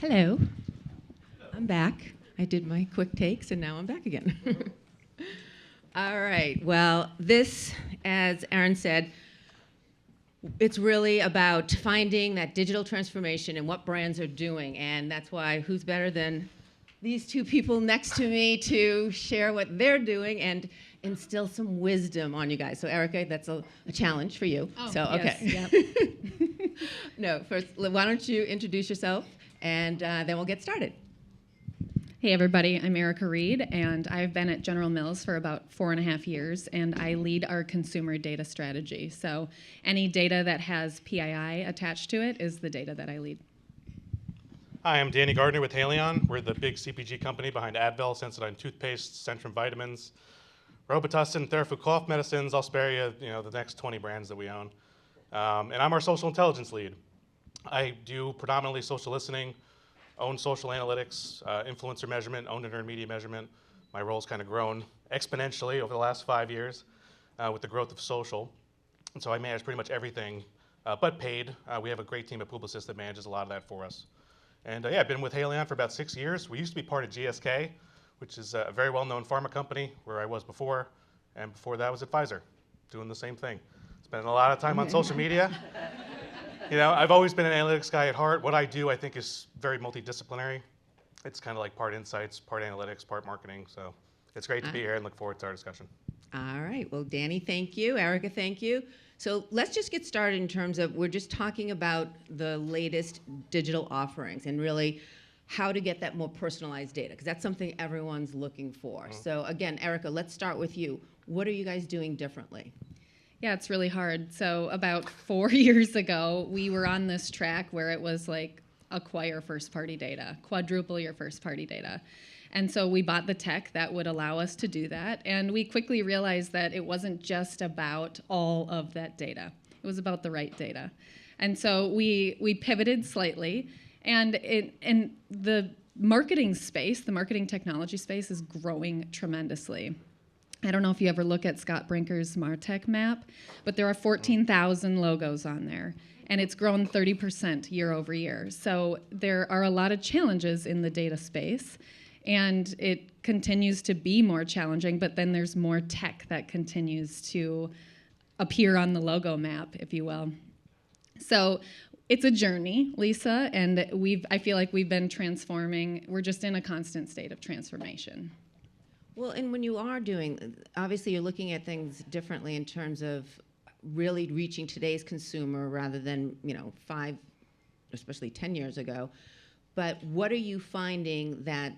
Hello. I'm back. I did my quick takes, and now I'm back again. All right. Well, this, as Erin said, it's really about finding that digital transformation and what brands are doing. And that's why who's better than these two people next to me to share what they're doing and instill some wisdom on you guys. So Erika, that's a challenge for you. Oh, so, yes, okay. yep. No, first, why don't you introduce yourself, and then we'll get started. Hey everybody, I'm Erika Reed, and I've been at General Mills for about 4.5 years, and I lead our consumer data strategy. So any data that has PII attached to it is the data that I lead. Hi, I'm Danny Gardner with Haleon. We're the big CPG company behind Advil, Sensodyne toothpaste, Centrum vitamins, Robitussin, Theraflu cough medicines. I'll spare you, the next 20 brands that we own. And I'm our social intelligence lead. I do predominantly social listening, own social analytics, influencer measurement, owned and earned media measurement. My role's kind of grown exponentially over the last 5 years with the growth of social. And so I manage pretty much everything but paid. We have a great team at Publicis that manages a lot of that for us. And yeah, I've been with Haleon for about 6 years. We used to be part of GSK, which is a very well-known pharma company where I was before. And before that I was at Pfizer, doing the same thing. Spending a lot of time on social media. I've always been an analytics guy at heart. What I do, I think, is very multidisciplinary. It's kind of like part insights, part analytics, part marketing. So it's great to be here and look forward to our discussion. All right. Well, Danny, thank you. Erika, thank you. So let's just get started in terms of, we're just talking about the latest digital offerings and really how to get that more personalized data, because that's something everyone's looking for. Mm-hmm. So again, Erika, let's start with you. What are you guys doing differently? Yeah, it's really hard. So about 4 years ago, we were on this track where it was like acquire first-party data, quadruple your first-party data. And so we bought the tech that would allow us to do that. And we quickly realized that it wasn't just about all of that data. It was about the right data. And so we pivoted slightly. And the marketing space, the marketing technology space is growing tremendously. I don't know if you ever look at Scott Brinker's MarTech map, but there are 14,000 logos on there. And it's grown 30% year over year. So there are a lot of challenges in the data space. And it continues to be more challenging, but then there's more tech that continues to appear on the logo map, if you will. So it's a journey, Lisa, and I feel like we've been transforming. We're just in a constant state of transformation. Well, and when you are doing, obviously you're looking at things differently in terms of really reaching today's consumer rather than, 5, especially 10 years ago. But what are you finding that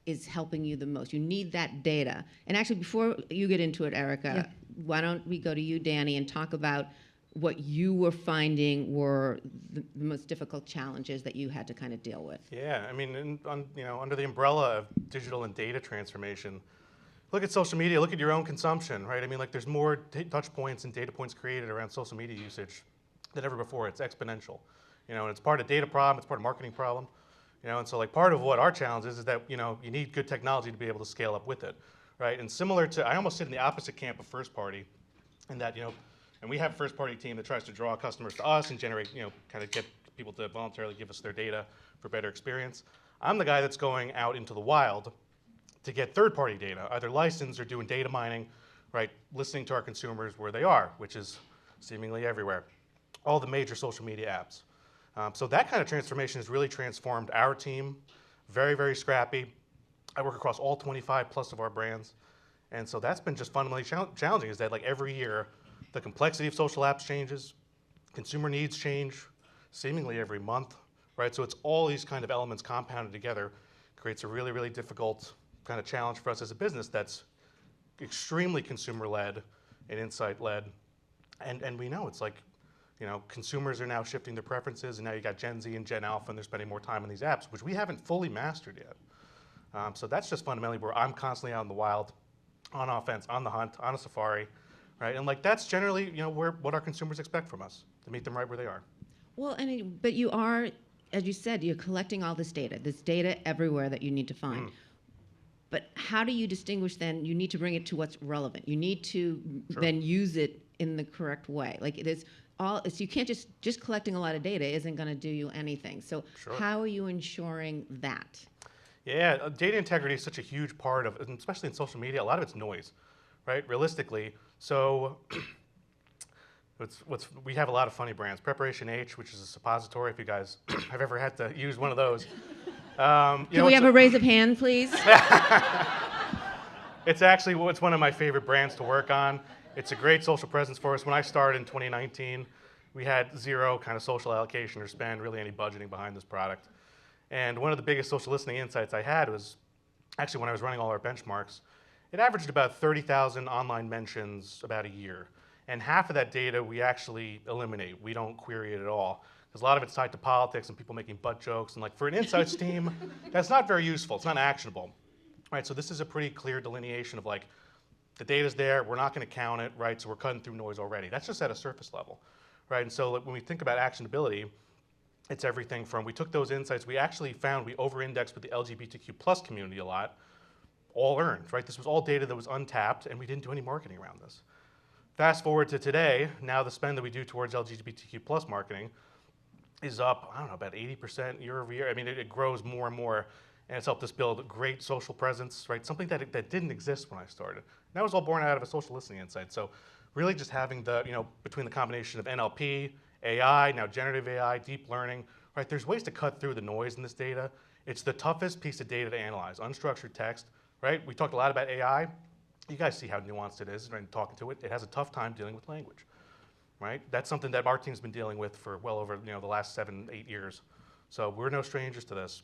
is helping you the most? You need that data. And actually, before you get into it, Erika, why don't we go to you, Danny, and talk about what you were finding were the most difficult challenges that you had to kind of deal with. Yeah, I mean, under the umbrella of digital and data transformation, look at social media, look at your own consumption, right? I mean, there's more touch points and data points created around social media usage than ever before. It's exponential, and it's part of data problem, it's part of marketing problem, and so part of what our challenge is that, you need good technology to be able to scale up with it, right? And similar to, I almost sit in the opposite camp of first party, in that, and we have a first party team that tries to draw customers to us and generate, kind of get people to voluntarily give us their data for better experience. I'm the guy that's going out into the wild to get third party data, either licensed or doing data mining, right? Listening to our consumers where they are, which is seemingly everywhere. All the major social media apps. So that kind of transformation has really transformed our team. Very, very scrappy. I work across all 25 plus of our brands. And so that's been just fundamentally challenging, is that every year, the complexity of social apps changes, consumer needs change seemingly every month, right? So it's all these kind of elements compounded together creates a really, really difficult kind of challenge for us as a business that's extremely consumer-led and insight-led. And we know it's consumers are now shifting their preferences, and now you got Gen Z and Gen Alpha, and they're spending more time on these apps, which we haven't fully mastered yet. So that's just fundamentally where I'm constantly out in the wild, on offense, on the hunt, on a safari, right? And that's generally, what our consumers expect from us, to meet them right where they are. Well, but you are, as you said, you're collecting all this data everywhere that you need to find. Mm. But how do you distinguish then? You need to bring it to what's relevant. You need to then use it in the correct way. so you can't just collecting a lot of data isn't going to do you anything. So Sure. how are you ensuring that? Yeah, data integrity is such a huge part of, and especially in social media, a lot of it's noise, right? Realistically. So we have a lot of funny brands. Preparation H, which is a suppository, if you guys have ever had to use one of those. Can we have a raise of hand, please? It's one of my favorite brands to work on. It's a great social presence for us. When I started in 2019, we had zero kind of social allocation or spend, really any budgeting behind this product. And one of the biggest social listening insights I had was actually when I was running all our benchmarks, it averaged about 30,000 online mentions about a year. And half of that data we actually eliminate. We don't query it at all. Because a lot of it's tied to politics and people making butt jokes. And like for an insights team, that's not very useful. It's not actionable. Right, so this is a pretty clear delineation of like, the data's there, we're not going to count it, right? So we're cutting through noise already. That's just at a surface level, right? And so like, when we think about actionability, it's everything from, we took those insights, we actually found we over-indexed with the LGBTQ plus community a lot, all earned, right? This was all data that was untapped, and we didn't do any marketing around this. Fast forward to today, now the spend that we do towards LGBTQ plus marketing is up, I don't know, about 80% year over year. I mean, it grows more and more. And it's helped us build a great social presence, right? Something that didn't exist when I started. And that was all born out of a social listening insight. So really just having between the combination of NLP, AI, now generative AI, deep learning, right? There's ways to cut through the noise in this data. It's the toughest piece of data to analyze, unstructured text, right? We talked a lot about AI. You guys see how nuanced it is, right? Talking to it. It has a tough time dealing with language, right? That's something that our team's been dealing with for well over the last 7, 8 years. So we're no strangers to this.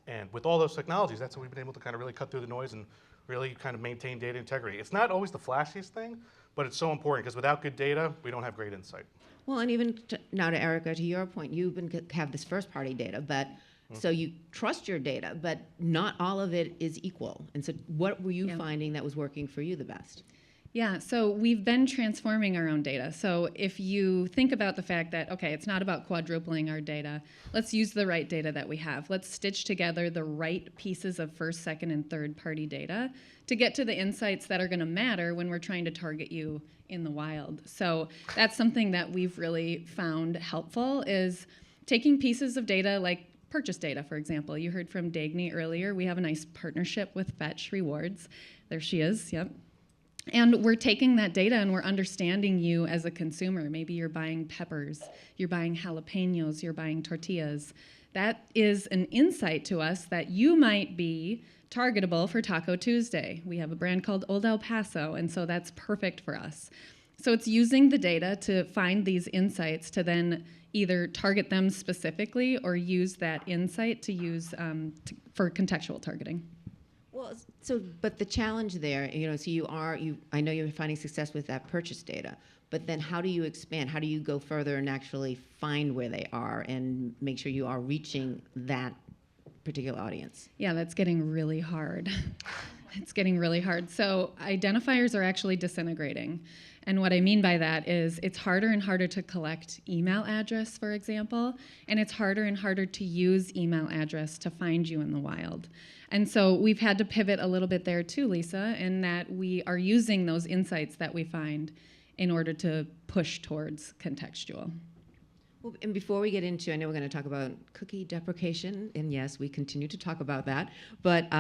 And with all those technologies, that's how we've been able to kind of really cut through the noise and really kind of maintain data integrity. It's not always the flashiest thing, but it's so important because without good data, we don't have great insight. Well, and even now to Erika, to your point, have this first-party data, but so you trust your data, but not all of it is equal. And so what were you finding that was working for you the best? Yeah, so we've been transforming our own data. So if you think about the fact that, okay, it's not about quadrupling our data, let's use the right data that we have. Let's stitch together the right pieces of first, second, and third-party data to get to the insights that are going to matter when we're trying to target you in the wild. So that's something that we've really found helpful is taking pieces of data like purchase data, for example. You heard from Dagny earlier. We have a nice partnership with Fetch Rewards. There she is, yep. And we're taking that data and we're understanding you as a consumer. Maybe you're buying peppers, you're buying jalapenos, you're buying tortillas. That is an insight to us that you might be targetable for Taco Tuesday. We have a brand called Old El Paso, and so that's perfect for us. So it's using the data to find these insights to then either target them specifically or use that insight to use for contextual targeting. Well, but the challenge there, so I know you're finding success with that purchase data, but then how do you expand? How do you go further and actually find where they are and make sure you are reaching that particular audience? Yeah, that's getting really hard. It's getting really hard. So identifiers are actually disintegrating. And what I mean by that is it's harder and harder to collect email address, for example, and it's harder and harder to use email address to find you in the wild. And so we've had to pivot a little bit there too, Lisa, in that we are using those insights that we find in order to push towards contextual. Well, and before we get into, I know we're going to talk about cookie deprecation, and yes, we continue to talk about that, but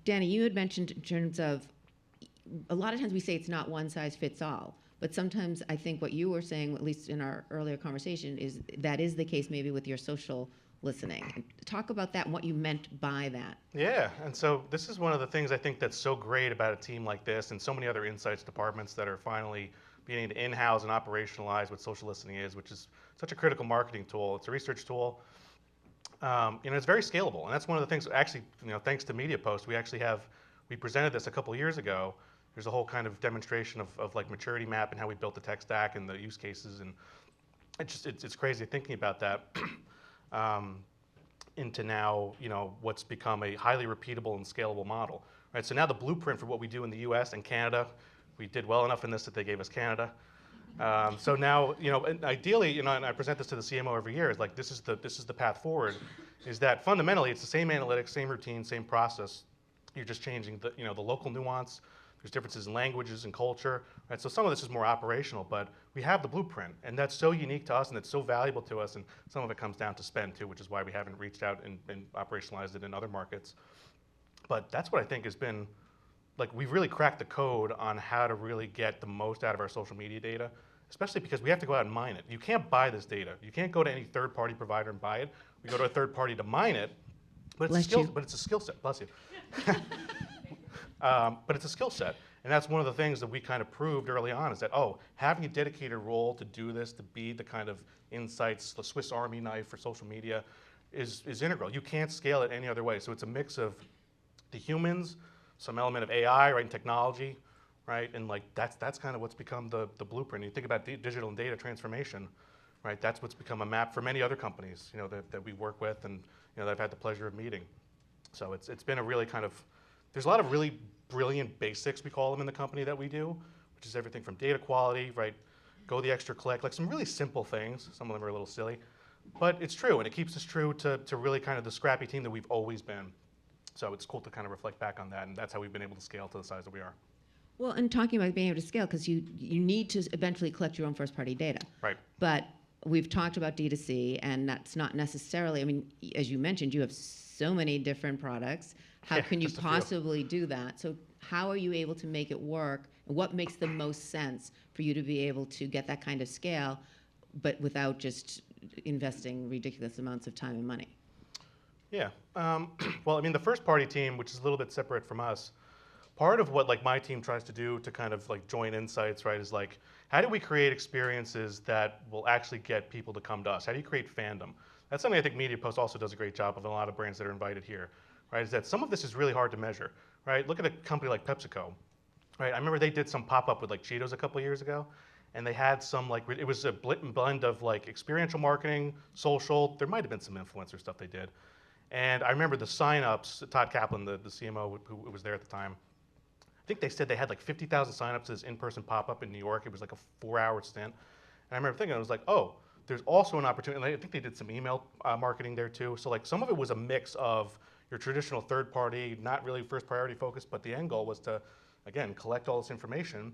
Danny, you had mentioned in terms of a lot of times we say it's not one size fits all, but sometimes I think what you were saying, at least in our earlier conversation, is that is the case maybe with your social listening. Talk about that and what you meant by that. Yeah, and so this is one of the things I think that's so great about a team like this and so many other insights departments that are finally beginning to in-house and operationalize what social listening is, which is such a critical marketing tool. It's a research tool. It's very scalable, and that's one of the things. Actually, thanks to MediaPost, we presented this a couple of years ago. There's a whole kind of demonstration of like maturity map and how we built the tech stack and the use cases, and it's crazy thinking about that into now what's become a highly repeatable and scalable model. Right. So now the blueprint for what we do in the U.S. and Canada, we did well enough in this that they gave us Canada. So now, and ideally, and I present this to the CMO every year, is like this is the path forward, is that fundamentally it's the same analytics, same routine, same process. You're just changing the local nuance, There's differences in languages and culture, right? So some of this is more operational, but we have the blueprint, and that's so unique to us, and it's so valuable to us, and some of it comes down to spend too, which is why we haven't reached out and operationalized it in other markets. But that's what I think has been, like, we've really cracked the code on how to really get the most out of our social media data, especially because we have to go out and mine it. You can't buy this data. You can't go to any third-party provider and buy it. We go to a third party to mine it, but it's a skill set. Bless you. But it's a skill set. And that's one of the things that we kind of proved early on is that, having a dedicated role to do this, to be the kind of insights, the Swiss Army knife for social media is integral. You can't scale it any other way. So it's a mix of the humans, some element of AI, right, and technology, right? And like that's kind of what's become the blueprint. You think about digital and data transformation, right? That's what's become a map for many other companies, that we work with and, that I've had the pleasure of meeting. So it's been a really kind of, there's a lot of really brilliant basics, we call them in the company that we do, which is everything from data quality, right? Go the extra click, like some really simple things. Some of them are a little silly, but it's true, and it keeps us true to really kind of the scrappy team that we've always been. So it's cool to kind of reflect back on that, and that's how we've been able to scale to the size that we are. Well, and talking about being able to scale, because you need to eventually collect your own first-party data. Right. But we've talked about D2C, and that's not necessarily, I mean, as you mentioned, you have so many different products. How can you possibly do that? So how are you able to make it work? And what makes the most sense for you to be able to get that kind of scale, but without just investing ridiculous amounts of time and money? Yeah. Well, I mean, the first-party team, which is a little bit separate from us, part of what like my team tries to do to kind of like join insights, right, is like, how do we create experiences that will actually get people to come to us? How do you create fandom? That's something I think MediaPost also does a great job of, and a lot of brands that are invited here, right, is that some of this is really hard to measure, right? Look at a company like PepsiCo, right? I remember they did some pop-up with like Cheetos a couple of years ago, and they had some like, it was a blend of like experiential marketing, social, there might have been some influencer stuff they did. And I remember the sign-ups, Todd Kaplan, the CMO who was there at the time, I think they said they had like 50,000 signups to this in-person pop-up in New York. It was like a 4-hour stint. And I remember thinking, I was like, there's also an opportunity. And I think they did some email marketing there too. So like some of it was a mix of your traditional third-party, not really first priority focus, but the end goal was to, again, collect all this information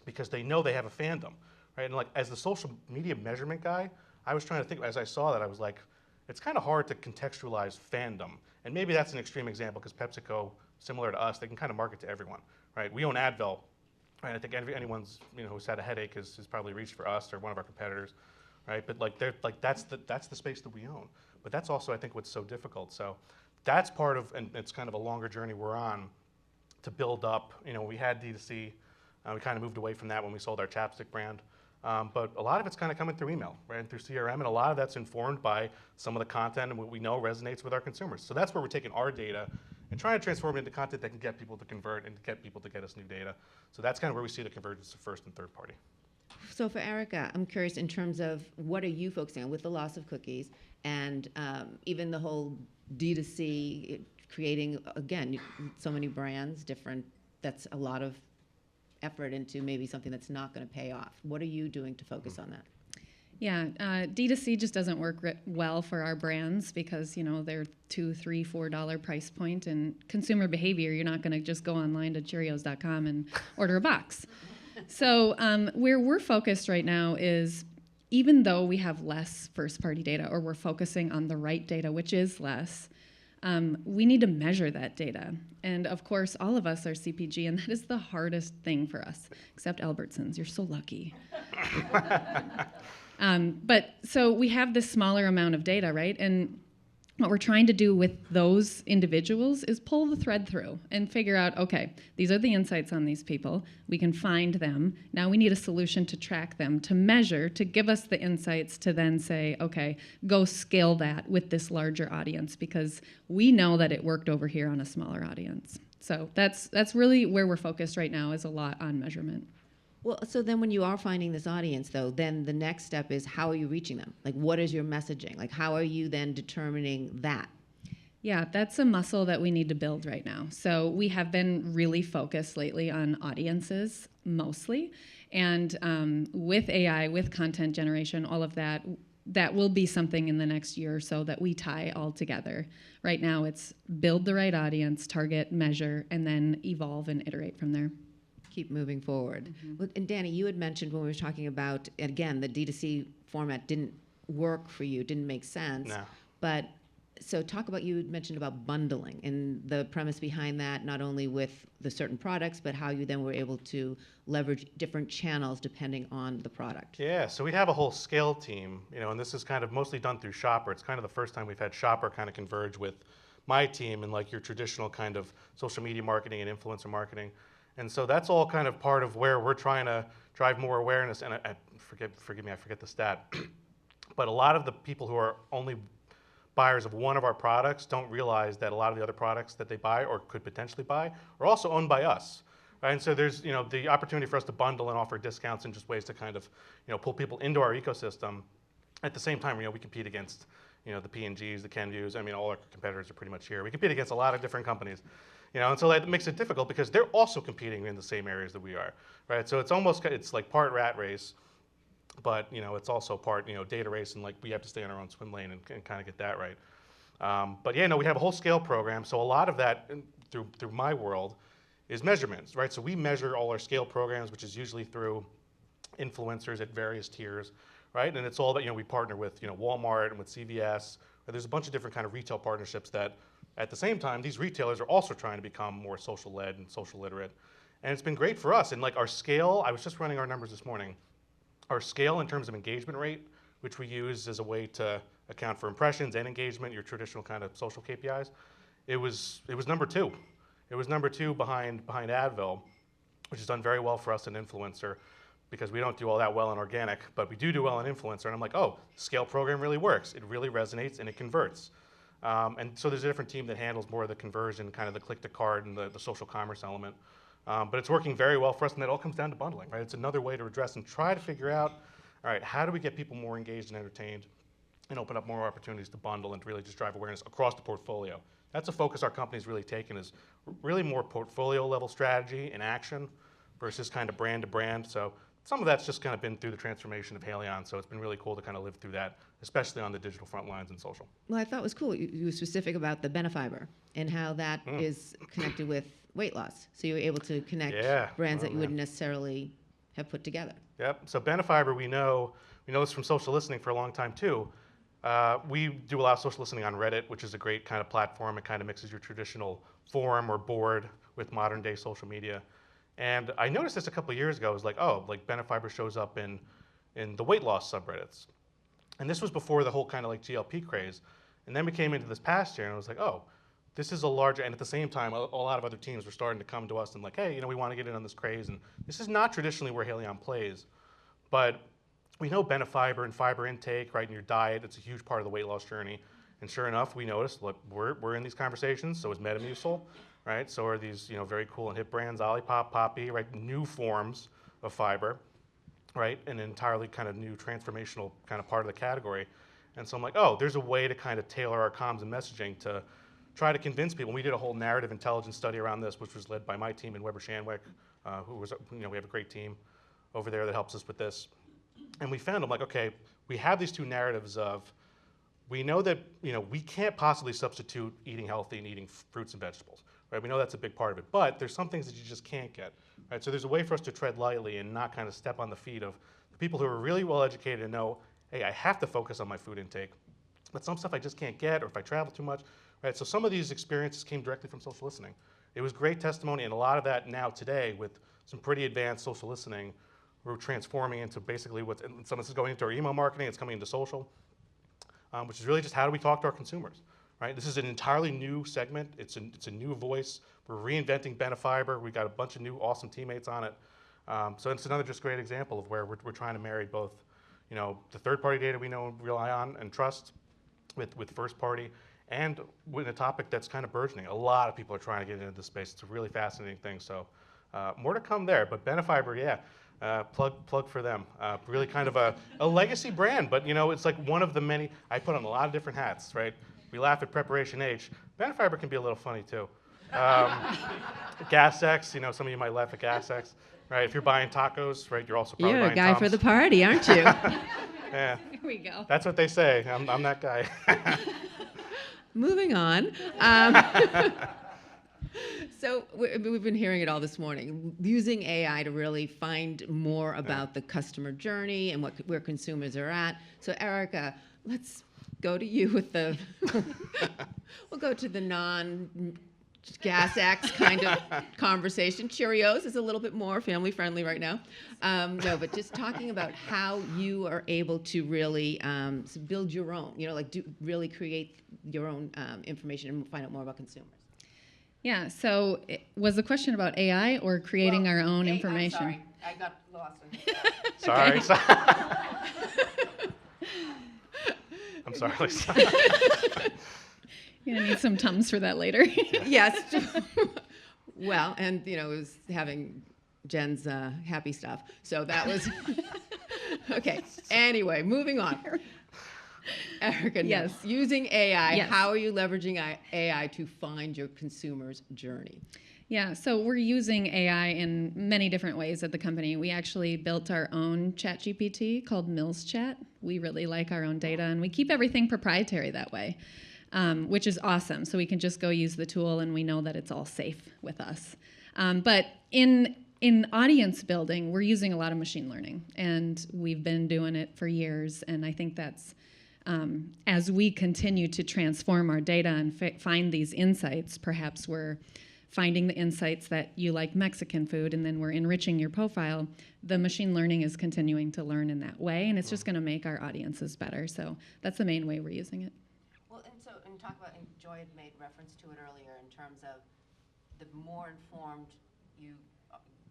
because they know they have a fandom, right? And like as the social media measurement guy, I was trying to think, as I saw that, I was like, it's kind of hard to contextualize fandom. And maybe that's an extreme example because PepsiCo, similar to us, they can kind of market to everyone, right? We own Advil, right? I think anyone's who's had a headache has probably reached for us or one of our competitors, right? But like that's the space that we own. But that's also I think what's so difficult. So that's part of, and it's kind of a longer journey we're on to build up. We had D2C, we kind of moved away from that when we sold our chapstick brand. But a lot of it's kind of coming through email, right, and through CRM, and a lot of that's informed by some of the content and what we know resonates with our consumers. So that's where we're taking our data and trying to transform it into content that can get people to convert and get people to get us new data. So that's kind of where we see the convergence of first and third party. So for Erika, I'm curious in terms of what are you focusing on with the loss of cookies and even the whole D2C, creating, again, so many brands, different, that's a lot of effort into maybe something that's not going to pay off. What are you doing to focus on that? Yeah, D2C just doesn't work well for our brands because, they're $2, $3, $4 price point, and consumer behavior, you're not going to just go online to Cheerios.com and order a box. So where we're focused right now is, even though we have less first-party data, or we're focusing on the right data, which is less, we need to measure that data. And of course, all of us are CPG, and that is the hardest thing for us, except Albertsons. You're so lucky. But so we have this smaller amount of data, right? And what we're trying to do with those individuals is pull the thread through and figure out, okay, these are the insights on these people. We can find them. Now we need a solution to track them, to measure, to give us the insights to then say, okay, go scale that with this larger audience because we know that it worked over here on a smaller audience. So that's really where we're focused right now, is a lot on measurement. Well, so then when you are finding this audience, though, then the next step is how are you reaching them? Like, what is your messaging? Like, how are you then determining that? Yeah, that's a muscle that we need to build right now. So we have been really focused lately on audiences mostly. And with AI, with content generation, all of that, that will be something in the next year or so that we tie all together. Right now, it's build the right audience, target, measure, and then evolve and iterate from there. keep moving forward. Well, and Danny, you had mentioned when we were talking about, again, the D2C format didn't work for you, didn't make sense. No. But so you had mentioned about bundling and the premise behind that, not only with the certain products, but how you then were able to leverage different channels depending on the product. Yeah, so we have a whole scale team, and this is kind of mostly done through Shopper. It's kind of the first time we've had Shopper kind of converge with my team and like your traditional kind of social media marketing and influencer marketing. And so that's all kind of part of where we're trying to drive more awareness. And forgive me, I forget the stat. But a lot of the people who are only buyers of one of our products don't realize that a lot of the other products that they buy or could potentially buy are also owned by us. Right? And so there's the opportunity for us to bundle and offer discounts and just ways to kind of pull people into our ecosystem. At the same time, we compete against the P&Gs, the Kenvues. I mean, all our competitors are pretty much here. We compete against a lot of different companies, and so that makes it difficult because they're also competing in the same areas that we are, right? So it's like part rat race, but it's also part data race, and like we have to stay in our own swim lane and kind of get that right. But yeah, no, we have a whole scale program. So a lot of that through my world is measurements, right? So we measure all our scale programs, which is usually through influencers at various tiers, right? And it's all that we partner with Walmart and with CVS. There's a bunch of different kind of retail partnerships that, at the same time, these retailers are also trying to become more social led and social literate, and it's been great for us. And like our scale, I was just running our numbers this morning. Our scale in terms of engagement rate, which we use as a way to account for impressions and engagement, your traditional kind of social KPIs, it was number 2. It was number 2 behind Advil, which has done very well for us in influencer, because we don't do all that well in organic, but we do well in influencer. And I'm like, oh, the scale program really works. It really resonates and it converts. And so there's a different team that handles more of the conversion, kind of the click to card and the social commerce element. But it's working very well for us, and it all comes down to bundling, right? It's another way to address and try to figure out, all right, how do we get people more engaged and entertained and open up more opportunities to bundle and to really just drive awareness across the portfolio. That's a focus our company's really taken, is really more portfolio level strategy and action versus kind of brand to brand. So some of that's just kind of been through the transformation of Haleon, so it's been really cool to kind of live through that, especially on the digital front lines and social. Well, I thought it was cool. You were specific about the Benefiber and how that is connected with weight loss. So you were able to connect brands that you wouldn't necessarily have put together. Yep. So Benefiber, we know this from social listening for a long time too. We do a lot of social listening on Reddit, which is a great kind of platform. It kind of mixes your traditional forum or board with modern day social media. And I noticed this a couple of years ago. It was like, oh, like Benefiber shows up in the weight loss subreddits. And this was before the whole kind of like GLP craze. And then we came into this past year and I was like, oh, this is a larger, and at the same time, a lot of other teams were starting to come to us and like, hey, we want to get in on this craze. And this is not traditionally where Haleon plays, but we know Benefiber and fiber intake, right, in your diet, it's a huge part of the weight loss journey. And sure enough, we noticed, look, we're in these conversations, so is Metamucil, right? So are these, very cool and hip brands, Olipop, Poppy, right? New forms of fiber, right? An entirely kind of new transformational kind of part of the category. And so I'm like, oh, there's a way to kind of tailor our comms and messaging to try to convince people. We did a whole narrative intelligence study around this, which was led by my team in Weber Shandwick, who was, we have a great team over there that helps us with this. And we found, I'm like, okay, we have these two narratives of, we know that, we can't possibly substitute eating healthy and eating fruits and vegetables, right? We know that's a big part of it, but there's some things that you just can't get, right? So there's a way for us to tread lightly and not kind of step on the feet of the people who are really well educated and know, hey, I have to focus on my food intake, but some stuff I just can't get, or if I travel too much, right? So some of these experiences came directly from social listening. It was great testimony, and a lot of that now today with some pretty advanced social listening, we're transforming into basically some of this is going into our email marketing, it's coming into social, which is really just how do we talk to our consumers, right? This is an entirely new segment. It's a new voice. We're reinventing Benefiber. We've got a bunch of new awesome teammates on it. So it's another just great example of where we're trying to marry both, the third-party data we know and rely on and trust with first-party, and with a topic that's kind of burgeoning. A lot of people are trying to get into this space. It's a really fascinating thing. So more to come there. But Benefiber, yeah. Plug for them. Really kind of a legacy brand, but it's like one of the many. I put on a lot of different hats, right? We laugh at Preparation H. Benefiber can be a little funny too. GasX, some of you might laugh at GasX, right? If you're buying tacos, right, you're also probably You're buying a guy Tom's. for the party, aren't you? Yeah. Here we go. That's what they say. I'm that guy. Moving on. So we've been hearing it all this morning, using AI to really find more about the customer journey and where consumers are at. So Erika, let's go to you with the, we'll go to the non-Gas X kind of conversation. Cheerios is a little bit more family friendly right now. No, but just talking about how you are able to really build your own, really create your own information and find out more about consumers. Yeah, so was the question about AI or creating our own information? I'm sorry, I got lost in Sorry. I'm sorry, Lisa. You're going to need some Tums for that later. Yes. Well, and it was having Jen's happy stuff. So that was okay. Anyway, moving on. Erika, yes. Using AI, yes. How are you leveraging AI to find your consumer's journey? Yeah, so we're using AI in many different ways at the company. We actually built our own ChatGPT called Mills Chat. We really like our own data, and we keep everything proprietary that way, which is awesome. So we can just go use the tool, and we know that it's all safe with us. But in audience building, we're using a lot of machine learning, and we've been doing it for years, and I think that's as we continue to transform our data and find these insights, perhaps we're finding the insights that you like Mexican food, and then we're enriching your profile. The machine learning is continuing to learn in that way, and it's just going to make our audiences better. So that's the main way we're using it. Well, and talk about, and Joy had made reference to it earlier in terms of the more informed you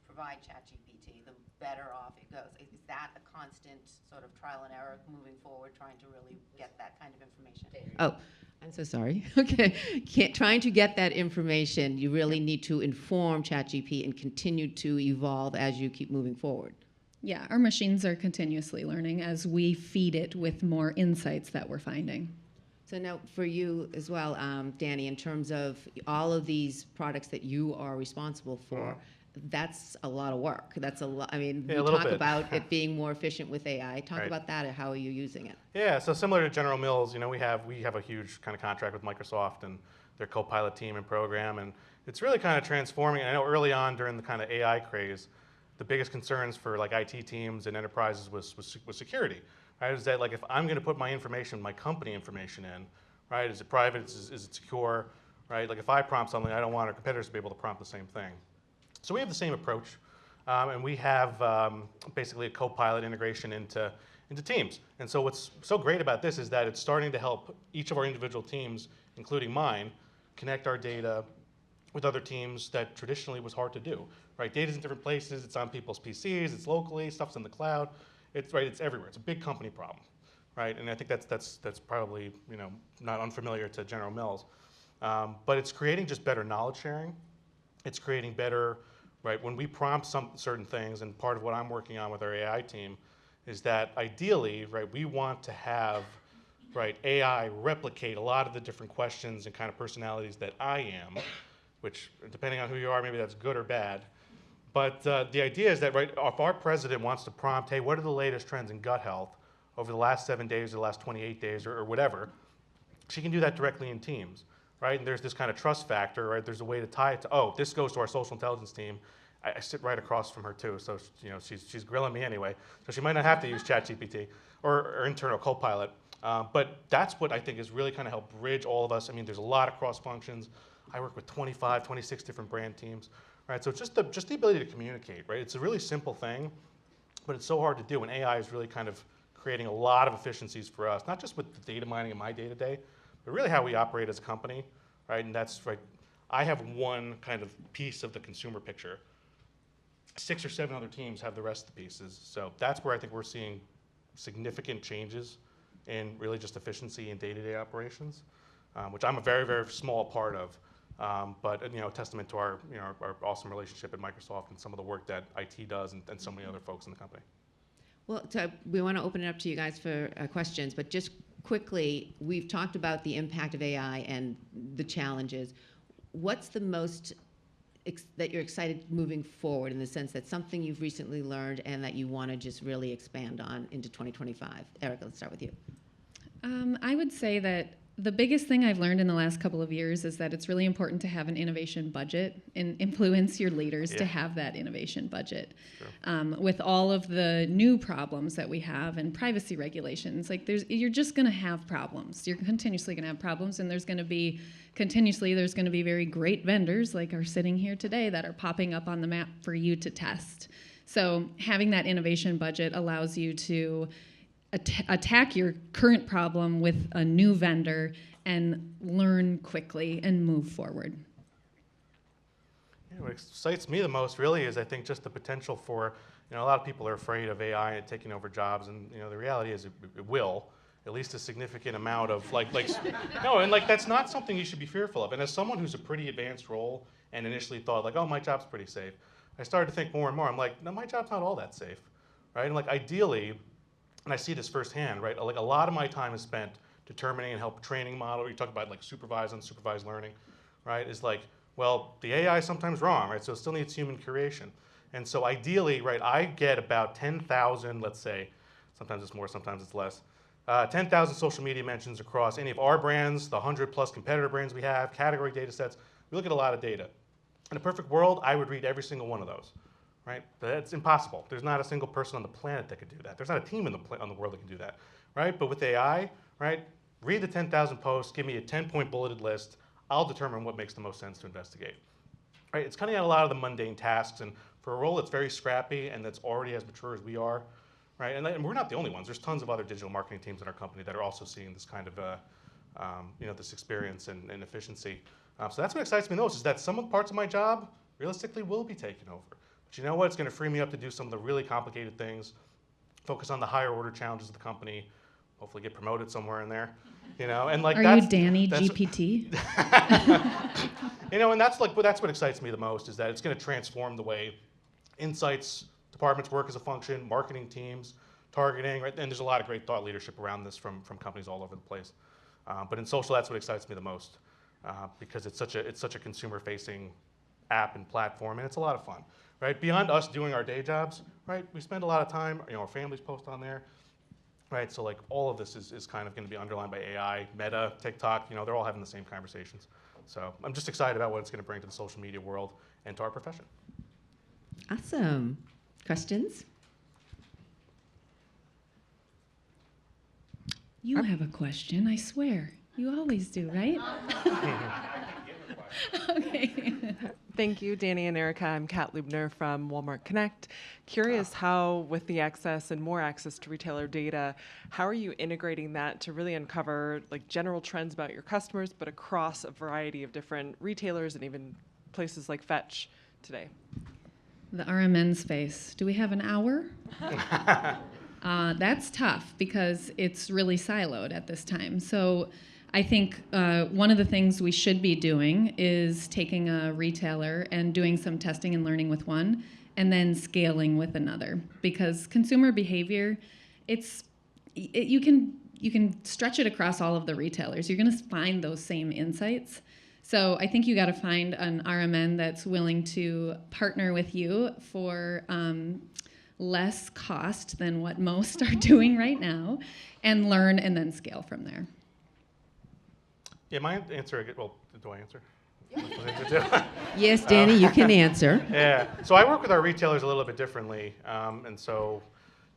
provide ChatGPT, the better off it goes. Is that a constant sort of trial and error moving forward, trying to really get that kind of information? Oh, I'm so sorry. Okay, trying to get that information, you really need to inform ChatGPT and continue to evolve as you keep moving forward. Yeah, our machines are continuously learning as we feed it with more insights that we're finding. So now for you as well, Danny, in terms of all of these products that you are responsible for, that's a lot of work. That's a lot. I mean, Yeah, we talk about it being more efficient with AI. Talk Right. about that and how are you using it? Yeah, so similar to General Mills, we have a huge kind of contract with Microsoft and their Copilot team and program, and it's really kind of transforming. I know early on during the kind of AI craze, the biggest concerns for like IT teams and enterprises was security. Right? Is that like if I'm going to put my information, my company information in, right? Is it private? Is it secure? Right? Like if I prompt something, I don't want our competitors to be able to prompt the same thing. So we have the same approach, and we have basically a Copilot integration into Teams. And so what's so great about this is that it's starting to help each of our individual teams, including mine, connect our data with other teams that traditionally was hard to do. Right? Data's in different places. It's on people's PCs. It's locally. Stuff's in the cloud. It's everywhere. It's a big company problem, right? And I think that's probably not unfamiliar to General Mills, but it's creating just better knowledge sharing. It's creating better, right? When we prompt some certain things, and part of what I'm working on with our AI team is that ideally, right, we want to have, right, AI replicate a lot of the different questions and kind of personalities that I am, which depending on who you are, maybe that's good or bad. But the idea is that, right, if our president wants to prompt, hey, what are the latest trends in gut health over the last 7 days or the last 28 days or whatever, she can do that directly in Teams. Right, and there's this kind of trust factor, right? There's a way to tie it to, this goes to our social intelligence team. I sit right across from her too, so she's grilling me anyway. So she might not have to use ChatGPT or internal Copilot, but that's what I think is really kind of help bridge all of us. I mean, there's a lot of cross functions. I work with 25, 26 different brand teams, right? So it's just the ability to communicate, right? It's a really simple thing, but it's so hard to do, and AI is really kind of creating a lot of efficiencies for us, not just with the data mining in my day-to-day, but really how we operate as a company, right? And that's right. I have one kind of piece of the consumer picture. 6 or 7 other teams have the rest of the pieces. So that's where I think we're seeing significant changes in really just efficiency in day-to-day operations, which I'm a very, very small part of. But a testament to our awesome relationship at Microsoft and some of the work that IT does and so many other folks in the company. Well, we want to open it up to you guys for questions, but just quickly, we've talked about the impact of AI and the challenges. What's the most that you're excited moving forward in the sense that something you've recently learned and that you want to just really expand on into 2025? Erika, let's start with you. I would say that The biggest thing I've learned in the last couple of years is that it's really important to have an innovation budget and influence your leaders to have that innovation budget. Sure. With all of the new problems that we have and privacy regulations, like you're just going to have problems. You're continuously going to have problems, and there's going to be very great vendors like are sitting here today that are popping up on the map for you to test. So having that innovation budget allows you to attack your current problem with a new vendor and learn quickly and move forward. Yeah, what excites me the most really is I think just the potential for, a lot of people are afraid of AI taking over jobs, and the reality is it will, at least a significant amount of no, and that's not something you should be fearful of. And as someone who's a pretty advanced role and initially thought oh, my job's pretty safe, I started to think more and more, I'm like, no, my job's not all that safe, right? And ideally, and I see this firsthand, right? A lot of my time is spent determining and help training model. You talk about supervised, unsupervised learning, right? Is well, the AI is sometimes wrong, right? So it still needs human curation. And so ideally, right, I get about 10,000, let's say, sometimes it's more, sometimes it's less, 10,000 social media mentions across any of our brands, the 100 plus competitor brands we have, category data sets. We look at a lot of data. In a perfect world, I would read every single one of those. Right? But it's impossible. There's not a single person on the planet that could do that. There's not a team in the world that can do that, right? But with AI, right, read the 10,000 posts, give me a 10-point bulleted list. I'll determine what makes the most sense to investigate. Right? It's cutting out a lot of the mundane tasks, and for a role that's very scrappy and that's already as mature as we are, right? And we're not the only ones. There's tons of other digital marketing teams in our company that are also seeing this kind of, this experience and efficiency. So that's what excites me most, is that some of the parts of my job realistically will be taken over. But you know what? It's going to free me up to do some of the really complicated things, focus on the higher order challenges of the company, hopefully get promoted somewhere in there, and Are you Danny GPT? And that's what excites me the most, is that it's going to transform the way insights departments work as a function, marketing teams, targeting, right? And there's a lot of great thought leadership around this from companies all over the place. But in social, that's what excites me the most, because it's such a consumer-facing app and platform, and it's a lot of fun. Right, beyond us doing our day jobs, right, we spend a lot of time, our families post on there, right, so all of this is kind of going to be underlined by AI, Meta, TikTok, they're all having the same conversations. So I'm just excited about what it's going to bring to the social media world and to our profession. Awesome. Questions? You have a question, I swear. You always do, right? Okay. Thank you, Danny and Erika. I'm Kat Lubner from Walmart Connect. Curious how, with the access and more access to retailer data, how are you integrating that to really uncover general trends about your customers, but across a variety of different retailers and even places like Fetch today? The RMN space. Do we have an hour? That's tough because it's really siloed at this time. So I think one of the things we should be doing is taking a retailer and doing some testing and learning with one, and then scaling with another. Because consumer behavior, you can stretch it across all of the retailers. You're going to find those same insights. So I think you got to find an RMN that's willing to partner with you for less cost than what most are doing right now, and learn and then scale from there. Yeah, my answer, well, do I answer? Yes, Danny, you can answer. Yeah, so I work with our retailers a little bit differently. And so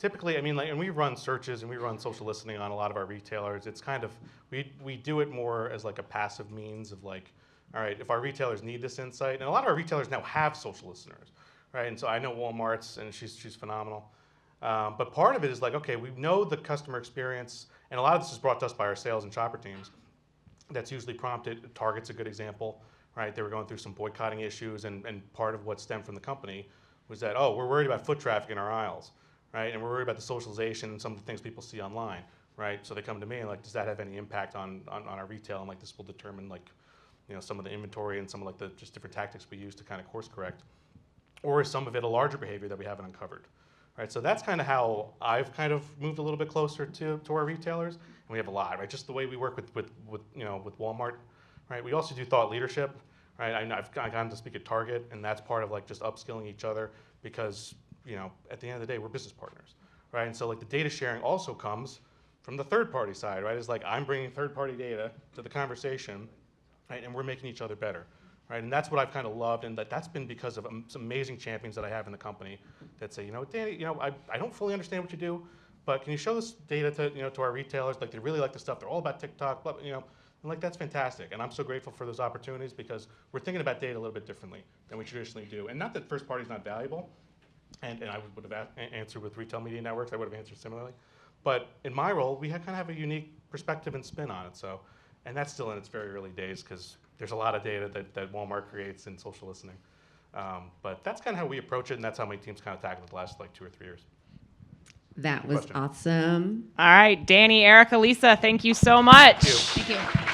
typically, and we run searches and we run social listening on a lot of our retailers. It's kind of, we do it more as a passive means of all right, if our retailers need this insight, and a lot of our retailers now have social listeners, right? And so I know Walmart's, and she's phenomenal. But part of it is okay, we know the customer experience, and a lot of this is brought to us by our sales and shopper teams. That's usually prompted. Target's a good example, right? They were going through some boycotting issues, and part of what stemmed from the company was that, oh, we're worried about foot traffic in our aisles, right? And we're worried about the socialization and some of the things people see online, right? So they come to me and does that have any impact on our retail? And this will determine some of the inventory and some of the just different tactics we use to kind of course correct. Or is some of it a larger behavior that we haven't uncovered? Right, so that's kind of how I've kind of moved a little bit closer to our retailers, and we have a lot, right? Just the way we work with Walmart, right? We also do thought leadership, right? I've gotten to speak at Target, and that's part of just upskilling each other, because at the end of the day we're business partners, right? And so the data sharing also comes from the third-party side, right? Is like I'm bringing third-party data to the conversation, right? And we're making each other better, right? And that's what I've kind of loved, and that's been because of some amazing champions that I have in the company that say, Danny, I don't fully understand what you do, but can you show this data to, to our retailers? Like, they really like the stuff. They're all about TikTok, blah, and like, that's fantastic. And I'm so grateful for those opportunities because we're thinking about data a little bit differently than we traditionally do. And not that first party is not valuable, and I would have answered with retail media networks, I would have answered similarly. But in my role, we kind of have a unique perspective and spin on it. So, and that's still in its very early days because there's a lot of data that Walmart creates in social listening. But that's kind of how we approach it, and that's how my team's kind of tackled it the last 2 or 3 years. That was Question. awesome. All right, Danny, Erika, Lisa, thank you so much. Thank you. Thank you.